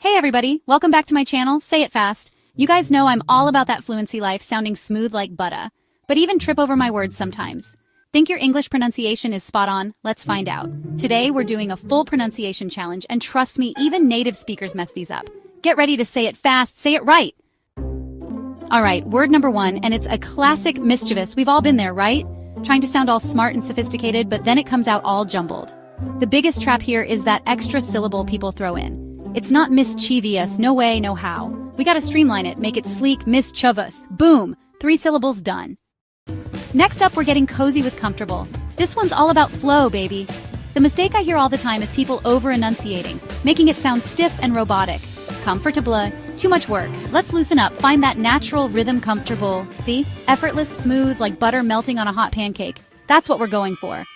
Hey everybody, welcome back to my channel, Say It Fast. You guys know I'm all about that fluency life sounding smooth like butter, but even trip over my words sometimes. Think your English pronunciation is spot on? Let's find out. Today we're doing a full pronunciation challenge, and trust me, even native speakers mess these up. Get ready to say it fast, say it right. Alright, word number 1, and it's a classic mischievous. We've all been there, right? Trying to sound all smart and sophisticated, but then it comes out all jumbled. The biggest trap here is that extra syllable people throw in. It's not mischievous, no way, no how. We gotta streamline it, make it sleek, mischievous. Boom! 3 syllables done. Next up, we're getting cozy with comfortable. This one's all about flow, baby. The mistake I hear all the time is people over-enunciating, making it sound stiff and robotic. Comfortable, too much work. Let's loosen up, find that natural rhythm comfortable. See? Effortless, smooth, like butter melting on a hot pancake. That's what we're going for.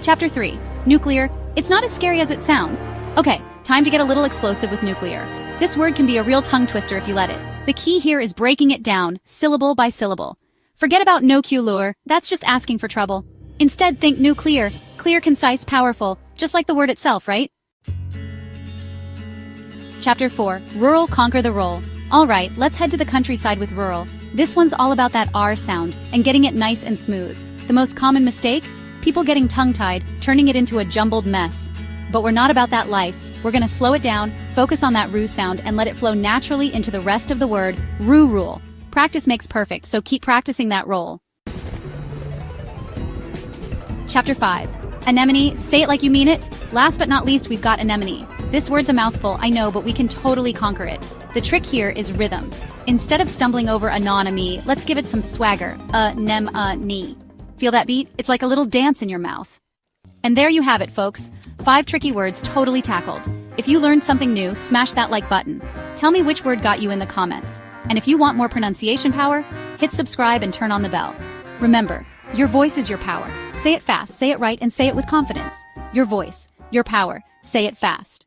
Chapter 3. Nuclear. It's not as scary as it sounds. Okay, time to get a little explosive with nuclear. This word can be a real tongue twister if you let it. The key here is breaking it down, syllable by syllable. Forget about no-cue-lure, that's just asking for trouble. Instead, think nuclear, clear, concise, powerful, just like the word itself, right? Chapter 4. Rural, conquer the roll. Alright, let's head to the countryside with rural. This one's all about that R sound, and getting it nice and smooth. The most common mistake? People getting tongue-tied, turning it into a jumbled mess. But we're not about that life. We're gonna slow it down, focus on that roo sound, and let it flow naturally into the rest of the word, rule. Practice makes perfect, so keep practicing that roll. Chapter 5. Anemone, say it like you mean it. Last but not least, we've got anemone. This word's a mouthful, I know, but we can totally conquer it. The trick here is rhythm. Instead of stumbling over anonymity, let's give it some swagger. Anemone. Feel that beat? It's like a little dance in your mouth. And there you have it, folks. 5 tricky words totally tackled. If you learned something new, smash that like button. Tell me which word got you in the comments. And if you want more pronunciation power, hit subscribe and turn on the bell. Remember, your voice is your power. Say it fast, say it right, and say it with confidence. Your voice, your power. Say it fast.